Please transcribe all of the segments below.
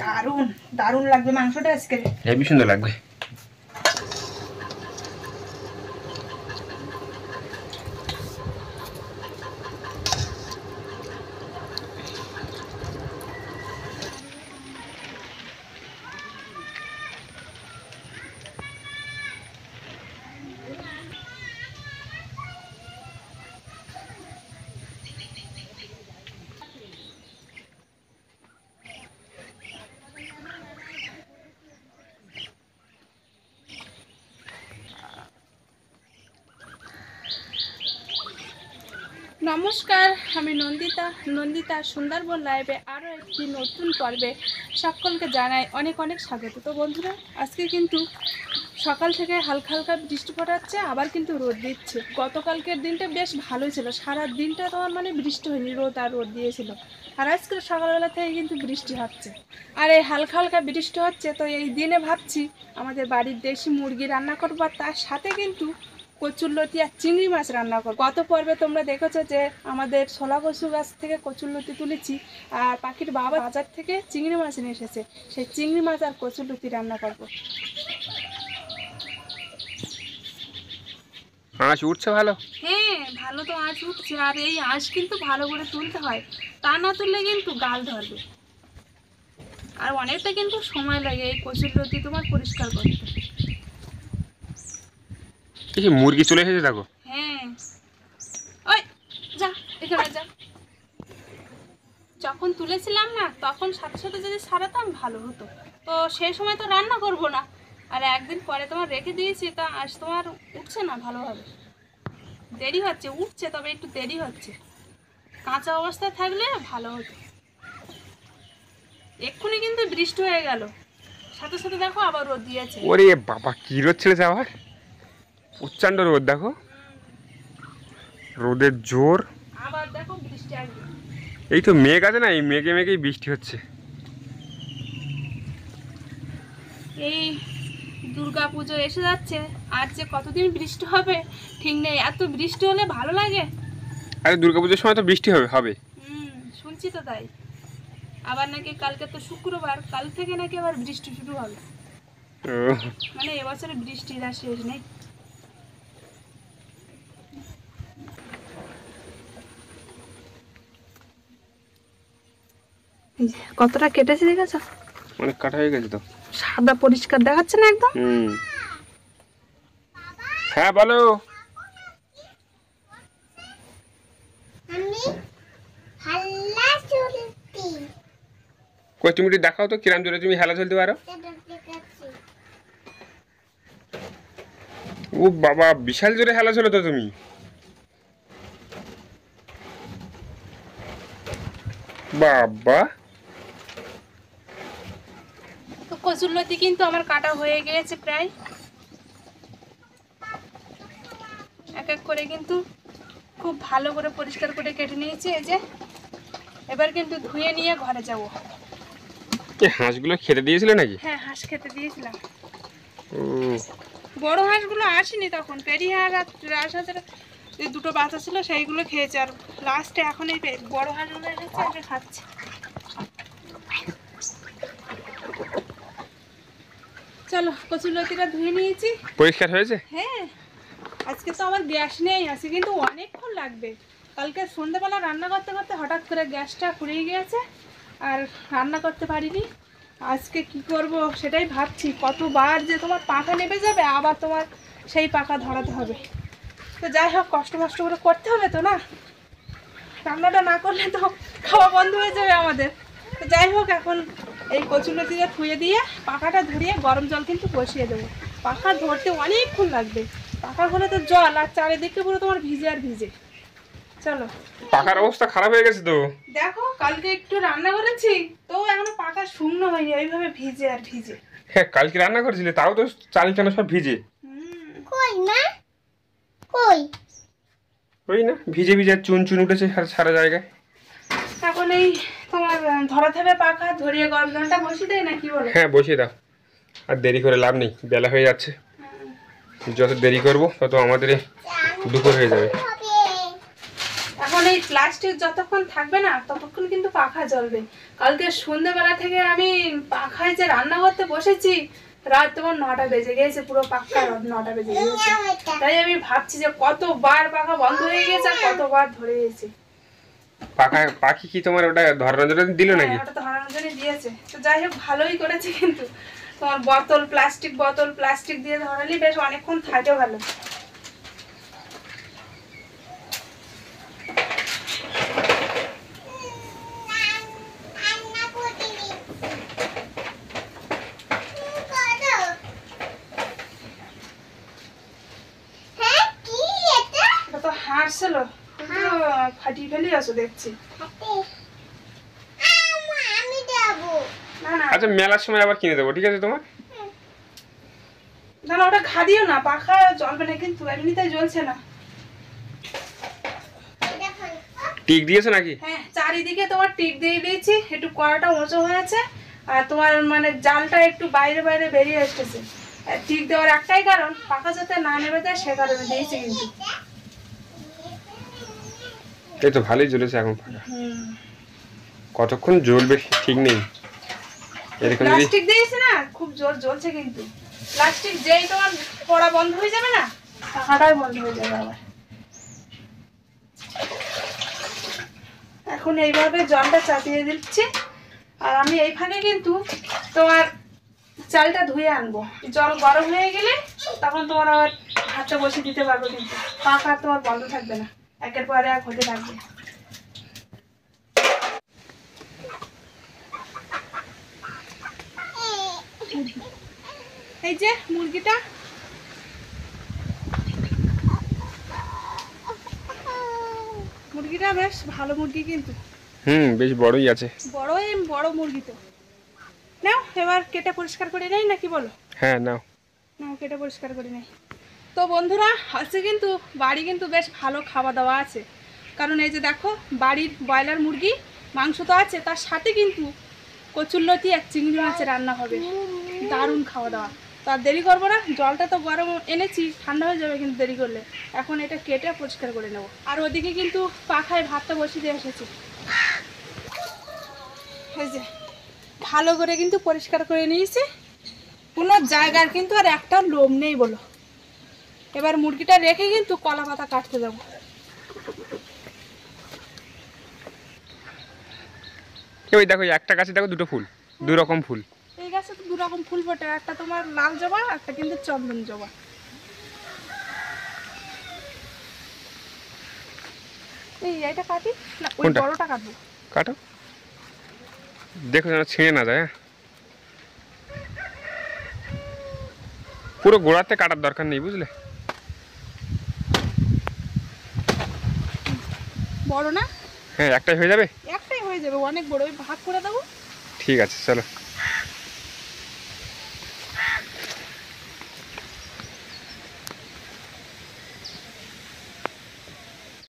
দারুণ দারুণ লাগবে মাংসটা আজকে, হেবি সুন্দর লাগবে। নমস্কার, আমি নন্দিতা সুন্দরবন লাইভে আরও একটি নতুন পর্বে সকলকে জানাই অনেক অনেক স্বাগত। তো বন্ধুরা, আজকে কিন্তু সকাল থেকে হালকা হালকা বৃষ্টি পড়াচ্ছে, আবার কিন্তু রোদ দিচ্ছে। গতকালকের দিনটা বেশ ভালোই ছিল, সারা দিনটা তোমার মানে বৃষ্টি হয়নি, রোদ আর রোদ দিয়েছিল। আর আজকে সকালবেলা থেকে কিন্তু বৃষ্টি হচ্ছে, আর এই হালকা হালকা বৃষ্টি হচ্ছে। তো এই দিনে ভাবছি আমাদের বাড়ির দেশি মুরগি রান্না করবো, আর তার সাথে কিন্তু কচুরলতি আর চিংড়ি মাছ রান্না করবো। গত পর্বে তোমরা দেখেছো যে আমাদের ছোলা কচু গাছ থেকে কচুরলতি তুলেছি, আর পাখির বাবা বাজার থেকে চিংড়ি মাছ নিয়ে এসেছে, সেই চিংড়ি মাছ আর কচুরলতি রান্না করবো। আঁশ উঠছে ভালো? হ্যাঁ, ভালো তো আঁশ উঠছে, আর এই আঁশ কিন্তু ভালো করে তুলতে হয়, তা না তুললে কিন্তু গাল ধরবে, আর অনেকটা কিন্তু সময় লাগে এই কচুরলতি তোমার পরিষ্কার করতে। এই মুরগি চলে এসেছে দেখো। হ্যাঁ, ওই যা, এখানে যা। যখন তুলেছিলাম না, তখন সাথে সাথে যদি সারাতাম ভালো হতো। তো সেই সময় তো রান্না করব না, আর একদিন পরে তোমার রেখে দিয়েছি, তা আজ তোমার উঠছে না ভালোভাবে, দেরি হচ্ছে, উঠছে তবে একটু দেরি হচ্ছে। কাঁচা অবস্থায় থাকলে ভালো হতো। এক্ষুনি কিন্তু বৃষ্টি হয়ে গেল, সাথে সাথে দেখো আবার রোদ দিয়েছে। ওরে বাবা, কি রোদ ছেড়েছে আবার, প্রচণ্ড রোদ দেখো, রোদের জোর। আবার দেখো বৃষ্টি আসবে। এই তো মেঘ আছে না, এই মেঘে মেঘেই বৃষ্টি হচ্ছে। এই দুর্গা পুজো এসে যাচ্ছে, আর যে কতদিন বৃষ্টি হবে ঠিক নেই। এত বৃষ্টি হলে ভালো লাগে। আরে দুর্গাপুজোর সময় তো বৃষ্টি হবে। শুনছি তো তাই। আবার নাকি কালকে তো শুক্রবার, কাল থেকে নাকি আবার বৃষ্টি শুরু হবে। মানে এবছরে বৃষ্টির আর শেষ নেই। কতটা কেটেছে দেখেছো? অনেক কাটা হয়ে গেছে তো, সাদা পরিষ্কার দেখাচ্ছে না একদম। হ্যাঁ বলো। কই তুমি দেখাও তো কিরাম জোরে তুমি হেলা চলতে পারো। ও বাবা, বিশাল জোরে হেলা চলো তো তুমি। বাবা, তো কচুরলতি কিন্তু আমার কাটা হয়ে গিয়েছে প্রায়। এক এক করে কিন্তু খুব ভালো করে পরিষ্কার করে কেটে নিয়েছি। এই যে এবার কিন্তু ধুয়ে নিয়ে ঘরে যাব। এই হাঁসগুলো খেতে দিয়েছিলে নাকি? হ্যাঁ, হাঁস খেতে দিয়েছিলাম। বড় হাঁসগুলো আসেনি তখন, পেরি হাঁস আর রাজহাঁসের এই দুটো বাচ্চা ছিল, সেইগুলো খেয়েছে। আর লাস্টে এখন এই বড় হাঁসগুলো এসেছে, এটা খাচ্ছে। চলো, কচুরলতিটা ধুয়ে নিয়েছি। পরিষ্কার হয়েছে? হ্যাঁ, আজকে তো আমার গ্যাস নেই, আছে কিন্তু অনেকক্ষণ লাগবে। কালকে সন্ধ্যাবেলা রান্না করতে করতে হঠাৎ করে গ্যাসটা ফুরিয়ে গিয়েছে, আর রান্না করতে পারিনি। আজকে কি করব সেটাই ভাবছি। কতবার যে তোমার পাখা নেবে যাবে, আবার তোমার সেই পাখা ধরাতে হবে। তো যাই হোক, কষ্ট করে করতে হবে তো, না রান্নাটা না করলে তো খাওয়া বন্ধ হয়ে যাবে আমাদের। তো যাই হোক, এখন এই কচুরলতিটা ধুয়ে দিয়ে পাখাটা ধরিয়ে গরম জল কিন্তু বসিয়ে দেবো। পাখা ধরতে অনেকক্ষণ লাগবে। পাখা হলে তো জল, আর চারিদিকে পুরো তোমার ভিজে আর ভিজে। চলো, পাখার অবস্থা খারাপ হয়ে গেছে তো। দেখো, কালকে একটু রান্না করেছি তো এখনো পাখা শুকনো হয়নি, ওইভাবে ভিজে আর ভিজে। হ্যাঁ, কালকে রান্না করেছিলে, তাও তো চাল চানা সব ভিজে। কই না, কই ওই না, ভিজে ভিজে চুন চুন উঠেছে সারা জায়গায়। এখন এই তোমার ধরাতে হবে পাখা, ধরিয়ে গরম জলটা বসিয়ে দেয় না, কি বলো? হ্যাঁ, বসিয়ে দাও, আর দেরি করে লাভ নেই, বেলা হয়ে যাচ্ছে। যত দেরি করব তত আমাদের দুপুর হয়ে যাবে। এখন এখন এই প্লাস্টিক যতক্ষণ থাকবে না ততক্ষণ কিন্তু পাখা জ্বলবে। কালকে সন্ধ্যেবেলা থেকে আমি পাখায় যে রান্না করতে বসেছি, রাত তোমার 9টা বেজে গেছে, পুরো পাক্কা 9টা বেজে গেছে। তাই আমি ভাবছি যে কতবার পাখা বন্ধ হয়ে গেছে আর কতবার ধরে গেছে। পাখি কি তোমার ওটা ধরানোর জন্য দিল নাকি? ওটা ধরানোর জন্য দিয়েছে। তো যাই হোক, ভালোই করেছে। কিন্তু তোমার প্লাস্টিক বোতল দিয়ে ধরালি বেশ অনেকক্ষণ থাকে ভালো। হারছিল ফাটিয়ে ফেলি আসো দেখছি। আচ্ছা, মেলার সময় আবার কিনে দেবো, ঠিক আছে তোমার? না না, ওটা ঘা দিও না, পাখা জ্বলবে না কিন্তু, এমনিতেই জ্বলছে না। টিক দিয়েছো নাকি? হ্যাঁ, চারিদিকে তোমার টিক দিয়ে দিয়েছি, একটু কড়াটা উঁচু হয়েছে আর তোমার মানে জালটা একটু বাইরে বাইরে বেরিয়ে এসেছে। টিক দেওয়ার একটাই কারণ, পাখা যাতে না নেমে যায়, সে কারণে দিয়েছি। কিন্তু এই তো ভালোই জ্বলেছে এখন পাখা। কতক্ষণ জ্বলবে ঠিক নেই। এরকম যদি প্লাস্টিক দিয়েছি না, খুব জোর জ্বলছে। কিন্তু প্লাস্টিক যেই তোমার পড়া বন্ধ হয়ে যাবে না, পাখাটাই বন্ধ হয়ে যাবে আবার। এখন এইভাবে জলটা চাপিয়ে দিচ্ছি আর আমি এই ফাঁকে কিন্তু তোমার চালটা ধুয়ে আনবো। জল গরম হয়ে গেলে তখন তোমার আবার ভাতটা বসিয়ে দিতে পারবো। কিন্তু পাখা তোমার বন্ধ থাকবে না, একের পরে এক হতে থাকবে। এই যে মুরগিটা, মুরগিটা বেশ ভালো মুরগি কিন্তু। বেশ বড়ই আছে। বড় মুরগি তো। নাও এবার কেটে পরিষ্কার করে নেই, নাকি বলো? হ্যাঁ নাও। নাও কেটে পরিষ্কার করে নেই। তো বন্ধুরা, আজকে কিন্তু বাড়ি কিন্তু বেশ ভালো খাওয়া দাওয়া আছে। কারণ এই যে দেখো, বাড়ির ব্রয়লার মুরগি মাংস তো আছে, তার সাথে কিন্তু কচুরলতি আর চিংড়ি মাছের রান্না হবে। দারুণ খাওয়া দাওয়া। তো আর দেরি করবো না, জলটা তো গরম এনেছি, ঠান্ডা হয়ে যাবে কিন্তু দেরি করলে। এখন এটা কেটে পরিষ্কার করে নেব। আর ওদিকে কিন্তু পাখায় ভাতটা বসিয়ে দিয়ে এসেছি। এই যে ভালো করে কিন্তু পরিষ্কার করে নিয়েছি, কোনো জায়গার কিন্তু আর একটা লোম নেই বলো। এবার মুরগিটা রেখে কিন্তু কলা পাতা কাটতে যাবো। ওই দেখো, একটা গাছে দেখো দুটো ফুল, দু রকম ফুল। এই গাছে তো 2 রকম ফুল ফোটে, একটা তোমার লাল জবা, একটা কিন্তু চন্দন জবা। এইটা কাটি না, ওই কোনটা? বড়টা কাটবো। কাটো, দেখো যেন ছিঁড়ে না যায়। পুরো গোড়াতে কাটার দরকার নেই, বুঝলে? বড় না? হ্যাঁ, একটাই হয়ে যাবে। একটাই হয়ে যাবে, অনেক বড়, ওই ভাগ করে দেবো। ঠিক আছে, চলো।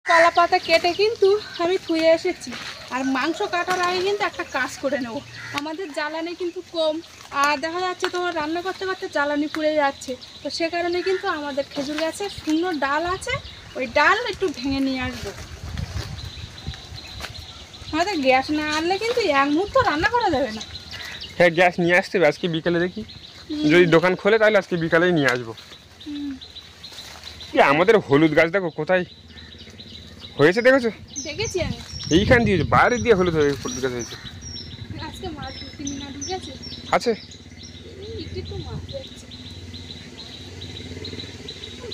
কলা পাতা কেটে কিন্তু আমি ধুয়ে এসেছি। আর মাংস কাটার আগে কিন্তু একটা কাজ করে নেব। আমাদের জ্বালানি কিন্তু কম, আর দেখা যাচ্ছে তোমার রান্না করতে করতে জ্বালানি পুড়ে যাচ্ছে। তো সে কারণে কিন্তু আমাদের খেজুর গাছে শুকনো ডাল আছে, ওই ডাল একটু ভেঙে নিয়ে আসবো। আমাদের গ্যাস না আনলে কিন্তু এক মুহূর্ত রান্না করা যাবে না। হ্যাঁ, গ্যাস নিয়ে আসতে হবে আজকে বিকালে, দেখি যদি দোকান খোলে তাহলে আজকে বিকালেই নিয়ে আসবো। আমাদের হলুদ গাছ দেখো কোথায় হয়েছে, দেখেছো? দেখেছি আমি, এইখান দিয়ে বাইরে দিয়ে হলুদ গাছ হয়েছে। আজকে মাছ কিনে না ঢুকেছে আছে। একটু মাছ যাচ্ছে,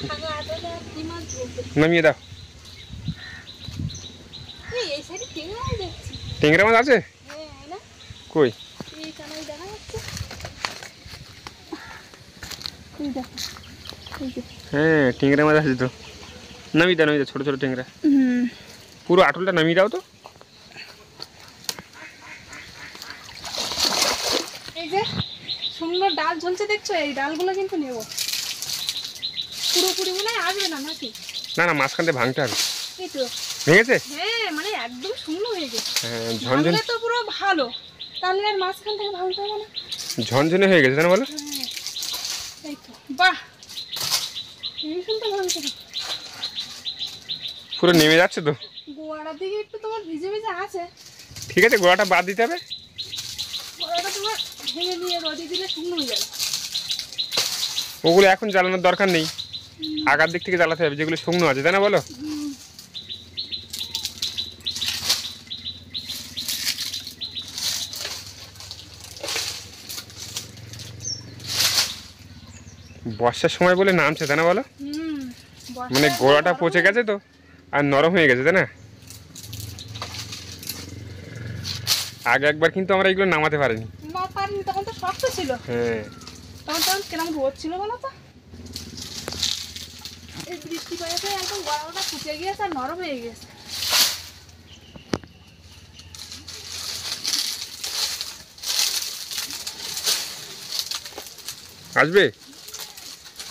ভাগা আটাটা কি মাছ ঢুকবে। নামিয়ে দাও। এই সাইডে টেংরা মাছ দেখছি। টেংরা মাছ আছে? হ্যাঁ না, কই? এই কানাই দেখা যাচ্ছে। এই দেখো, এই যে হ্যাঁ, টেংরা মাছ আছে তো। নামিয়ে দাও, নামিয়ে দাও, ছোটো ছোটো টেংরা। পুরো আটলটা নামিয়ে দাও তো। এই যে সুন্দর ডাল ঝুলছে দেখছো, এই ডালগুলো কিন্তু নেব। পুরোপুরি মনে হয় আসবে না নাকি? না না, মাঝখান থেকে ভাঙতে হবে। এই তো ভেঙেছে? হ্যাঁ, মানে একদম শুকনো হয়ে গেছে। হ্যাঁ, ঝনঝনে তো পুরো ভালো, তাহলে আর মাঝখান থেকে ভাঙতে হবে না। ঝনঝনে হয়ে গেছে, জানো বলো? হ্যাঁ, এই তো বাহ, এই শুনতে ভাঙতে হবে। পুরো নেমে যাচ্ছে তো। গোড়ার দিকে একটু তোমার ভিজে ভিজে আছে। ঠিক আছে, গোড়াটা বাদ দিতে হবে। গোড়াটা তোমার ভেঙে দিয়ে রোদে দিলে শুকনো হয়ে যাবে। ওগুলো এখন জ্বালানোর দরকার নেই, আগার দিক থেকে জ্বালাতে হবে যেগুলো শুকনো আছে, তাই না বলো? বর্ষার সময় বলে নামছে, তাই না বলো? মানে গোড়াটা পচে গেছে তো আর নরম হয়ে গেছে, তাই না? আগে একবার কিন্তু আমরা এগুলো নামাতে পারিনি। তখন তো শক্ত ছিল। হ্যাঁ, তখন কিরম রোদ ছিল বলো তো। এই বৃষ্টি পড়েছে, একদম গোড়াটা ফুটে গিয়েছে আর নরম হয়ে গেছে। আসবে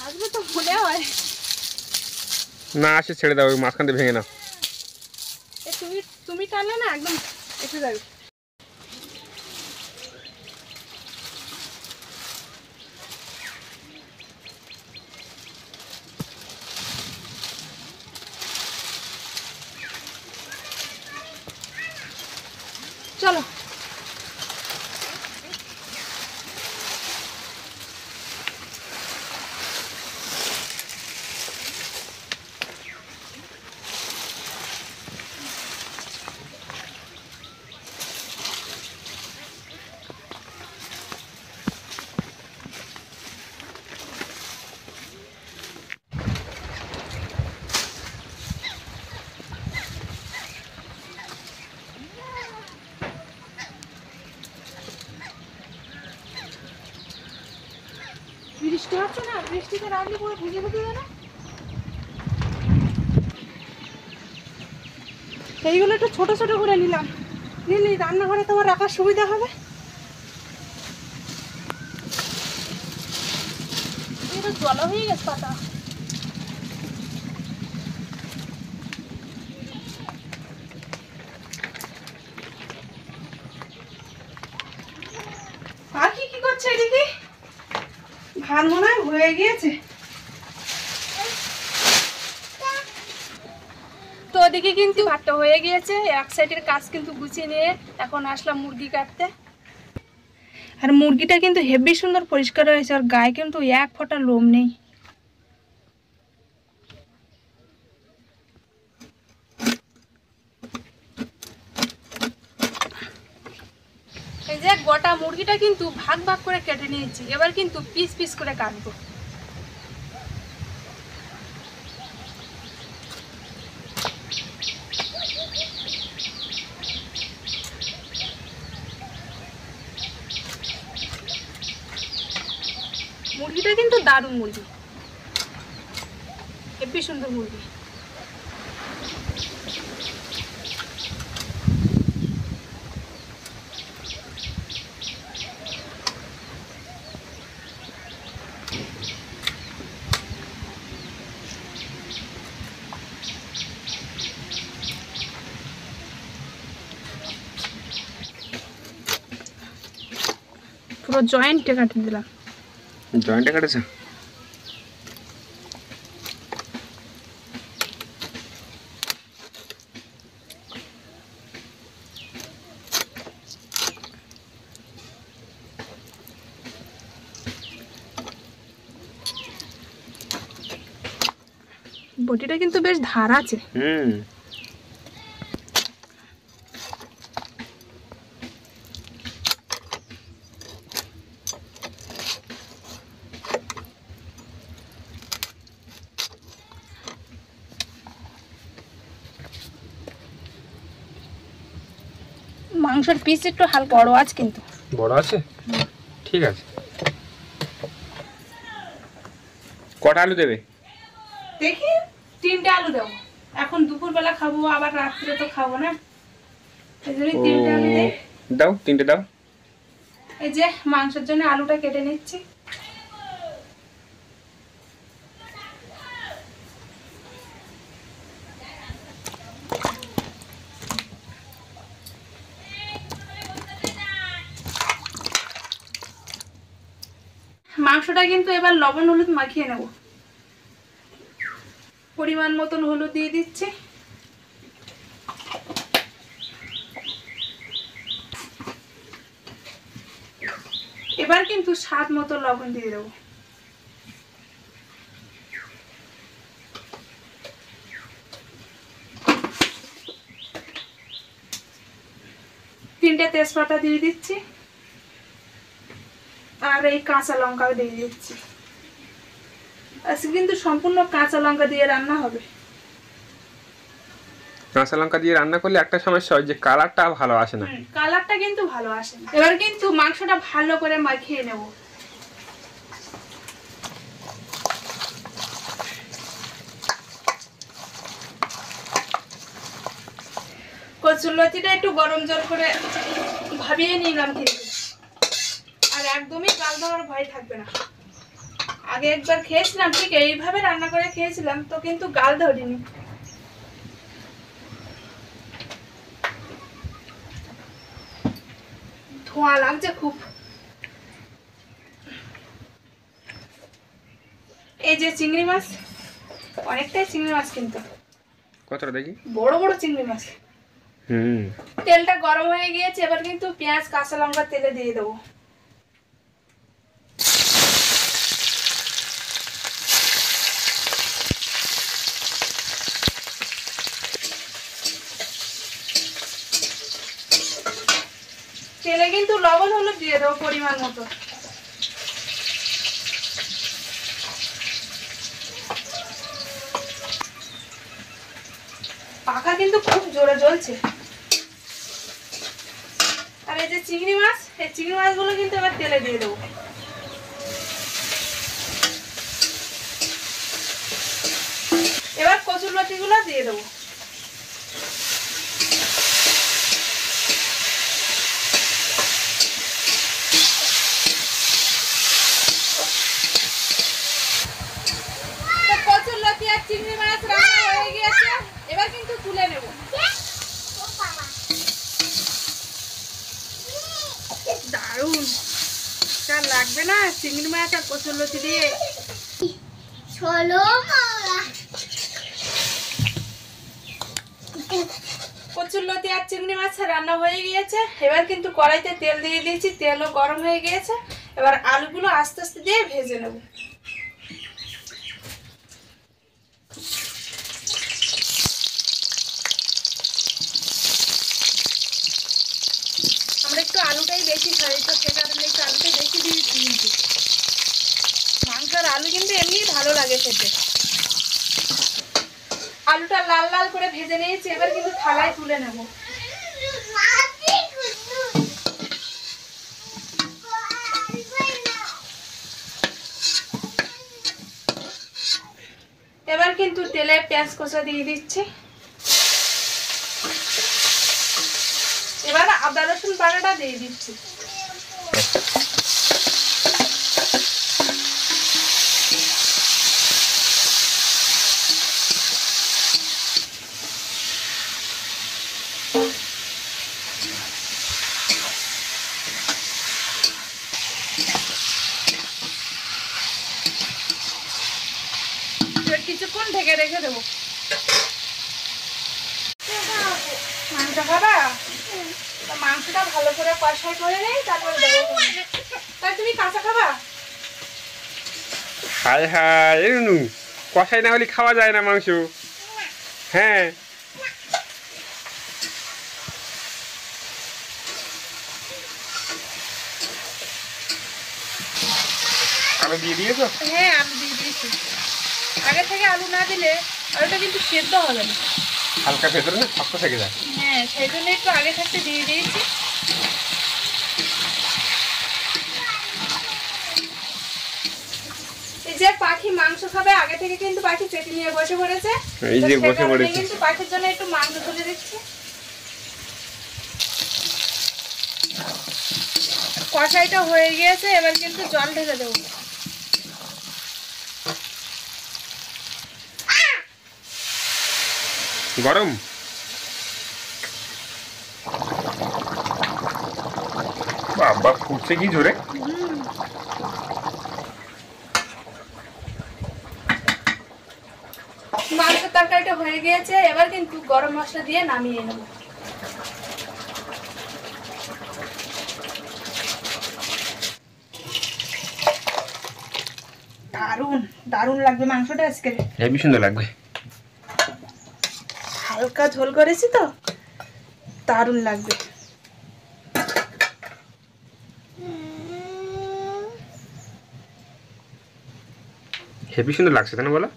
আসবে তো মনে হয়। না, আসে ছেড়ে দাও, ওই মাঝখান দিয়ে ভেঙে নাও। তুমি তুমি টানলে না একদম এসে যাবে। চলো বৃষ্টি হচ্ছে না, বৃষ্টিতে রাখলে পুরো ভিজে ভিজে যাবে। এইগুলো একটু ছোট ছোট করে নিলাম, নিলে রান্নাঘরে তোমার রাখার সুবিধা হবে। এটা জল হয়ে গেছে পাতা। আর কি করছে এদিকে? ভাত মনে হয় হয়ে গিয়েছে। তো ওদিকে কিন্তু ভাতটা হয়ে গিয়েছে, এক সাইডের কাজ কিন্তু গুছিয়ে নিয়ে এখন আসলাম মুরগি কাটতে। আর মুরগিটা কিন্তু হেভি সুন্দর পরিষ্কার হয়েছে, আর গায়ে কিন্তু এক ফোঁটা লোম নেই। এই যে গোটা মুরগিটা কিন্তু ভাগ ভাগ করে কেটে নিয়েছি, এবার কিন্তু পিস পিস করে কাটবো। মুরগিটা কিন্তু দারুণ মুরগি, হেব্বি সুন্দর মুরগি। পুরো জয়েন্টে কাটে দিলাম। জয়েন্টে কাটেছে? বটিটা কিন্তু বেশ ধার আছে। মাংসের পিস একটু হালকা বড় আছে, কিন্তু বড় আছে, ঠিক আছে। কটা আলু দেবে? দেখি 3টে আলু দেবো, এখন দুপুরবেলা খাবো, আবার রাত্রে তো খাবো না, এই জন্য 3টে আলু দেই। দাও, 3টে দাও। এই যে মাংসের জন্য আলুটা কেটে নিচ্ছি। মাংসটা কিন্তু এবার লবণ হলুদ মাখিয়ে নেব। পরিমাণ মতন হলুদ দিয়ে দিচ্ছি, এবার কিন্তু স্বাদ মতো লবণ দিয়ে দেবো। তিনটে তেজপাতা দিয়ে দিচ্ছি, আর এই কাঁচা লঙ্কাও দিয়ে দিচ্ছি। আজকে কিন্তু সম্পূর্ণ কাঁচা লঙ্কা দিয়ে রান্না হবে। কাঁচা লঙ্কা দিয়ে রান্না করলে একটা সমস্যা হয় যে কালারটা ভালো আসে না। কালারটা কিন্তু ভালো আসে না। এবার কিন্তু মাংসটা ভালো করে মাখিয়ে নেব। কচুরলতিটা একটু গরম জল করে ভাবিয়ে নিলাম কিন্তু, আর একদমই গাল দেওয়ার ভয় থাকবে না। আগে একবার খেয়েছিলাম, ঠিক এইভাবে রান্না করে খেয়েছিলাম, তো কিন্তু গাল ধরিনি। ধোঁয়া লাগছে খুব। এই যে চিংড়ি মাছ, অনেকটাই চিংড়ি মাছ, কিন্তু কতটা দেখি, বড় বড় চিংড়ি মাছ। তেলটা গরম হয়ে গিয়েছে, এবার কিন্তু পেঁয়াজ কাঁচা লঙ্কা তেলে দিয়ে দেবো। তেলে কিন্তু লবণ হলুদ দিয়ে দেবো পরিমাণ মতো। পাখা কিন্তু খুব জোরে জ্বলছে। আর এই যে চিংড়ি মাছ, এই চিংড়ি মাছগুলো কিন্তু এবার তেলে দিয়ে দেবো। এবার কচুরলতিগুলো দিয়ে দেবো। কচুরলতি আর চিংড়ি মাছ রান্না হয়ে গিয়েছে, এবার কিন্তু তুলে নেব। দারুণ তা লাগবে না চিংড়ি মাছ আর কচুরলতি দিয়ে। কচুরলতি আর চিংড়ি মাছ রান্না হয়ে গিয়েছে, এবার কিন্তু কড়াইতে তেল দিয়ে দিয়েছি, তেলও গরম হয়ে গিয়েছে। এবার আলুগুলো আস্তে আস্তে দিয়ে ভেজে নেব। আমরা একটু আলুটাই বেশি খাই, তো সে কারণে একটু আলুটাই বেশি দিয়েছি। কিন্তু মাংসের আলু কিন্তু এমনি ভালো লাগে খেতে। আলুটা লাল লাল করে ভেজে নিয়েছি, এবার কিন্তু থালায় তুলে নেব। এবার কিন্তু তেলে পেঁয়াজ কষা দিয়ে দিচ্ছি। এবার আদা রসুন বাটাটা দিয়ে দিচ্ছি। কিছুক্ষণ ঢেকে রেখে দেবো। মাংস খাবা? মাংসটা ভালো করে কষাই করে নেই, তারপরে দেবো। তাহলে তুমি কাঁচা খাবা? হায় হায়, এরনু কষাই না হলে খাওয়া যায় না মাংস। হ্যাঁ, আলু দিয়ে দিয়েছো? হ্যাঁ, আলু দিয়ে দিয়েছি। আগে থেকে আলু না দিলে আলুটা কিন্তু সেদ্ধ হবে না, হালকা ভেতরে না শক্ত থেকে যায়। হ্যাঁ, সেই জন্য একটু আগে থাকতে দিয়ে দিয়েছি। এই যে পাখি মাংস খাবে, আগে থেকে কিন্তু পাখি চেটে নিয়ে বসে পড়েছে। এই যে বসে পড়েছে, কিন্তু পাখির জন্য একটু মাংস তুলে দিচ্ছি। কষাইটা হয়ে গিয়েছে, এবার কিন্তু জল ঢেলে দেবো। গরম বাবা, ফুটছে কি জোরে। মাংসের তরকারিটা হয়ে গিয়েছে, এবার কিন্তু গরম মশলা দিয়ে নামিয়ে নেব। দারুণ লাগবে মাংসটা আজকে। হেবি সুন্দর লাগবে। হালকা ঝোল করেছি তো, দারুণ লাগবে। হেবি সুন্দর লাগছে তাই না বলো?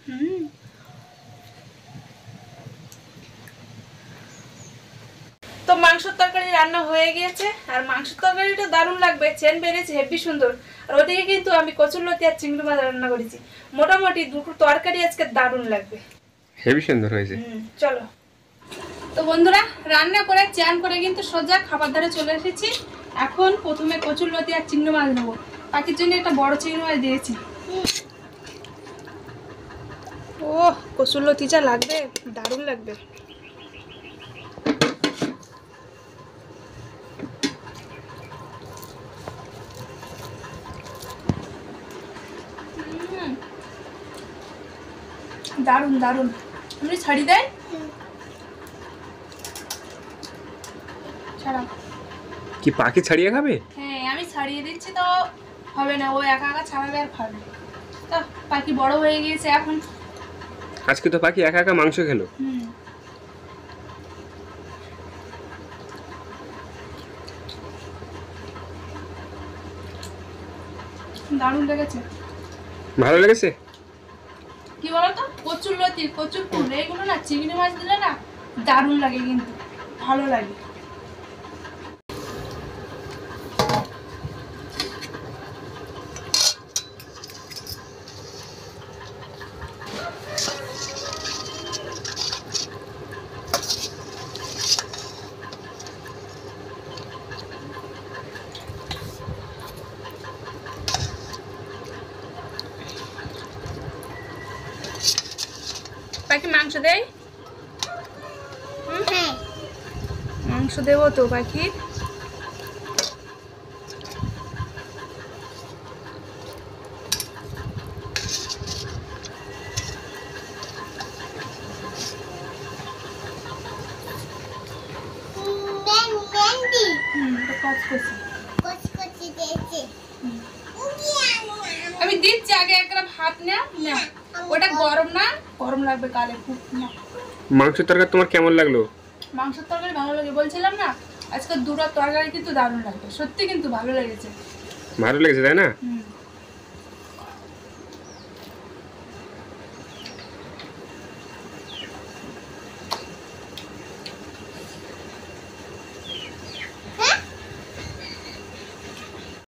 তো মাংসের তরকারি রান্না হয়ে গিয়েছে, আর মাংসের তরকারিটা দারুণ লাগবে, চেন বেড়েছে হেবি সুন্দর। আর ওদিকে কিন্তু আমি কচুরলতি আর চিংড়ি মাছ রান্না করেছি। মোটামুটি দুটো তরকারি আজকে দারুণ লাগবে। হেবি সুন্দর হয়েছে। চলো। তো বন্ধুরা, রান্না করে চান করে কিন্তু সোজা খাবার ধারে চলে এসেছি। এখন প্রথমে কচুরলতি আর চিংড়ি মাছ নেবো। পাখির জন্য একটা বড় চিংড়ি মাছ দিয়েছি। ও কচুরলতি যা লাগবে, দারুণ লাগবে। দারুণ দারুণ। আপনি ছাড়ি দেয় ছাড়া। কি পাখি ছাড়িয়ে খাবে? হ্যাঁ আমি ছাড়িয়ে দিচ্ছি তো হবে না, ও একা একা ছাড়াবে আর খাবে। তো পাখি বড় হয়ে গিয়েছে এখন। আজকে তো পাখি একা একা মাংস খেলো। দারুণ লেগেছে। ভালো লেগেছে? কি বলতো, কচুরলতি কচুর ফুল এইগুলো না চিংড়ি মাছ দিলে না দারুণ লাগে, কিন্তু ভালো লাগে। পাখি মাংস দেয়? হ্যাঁ মাংস দেবো তো পাখি। আমি দিচ্ছি, আগে একটা ভাত না, ওটা গরম না, গরম লাগবে কালে খুব। মাংসের তরকারি তোমার কেমন লাগলো? মাংসের তরকারি ভালো লাগে, বলছিলাম না আজকে দুটো তরকারি কিন্তু দারুণ লাগবে, সত্যি কিন্তু ভালো লেগেছে। ভালো লেগেছে তাই না?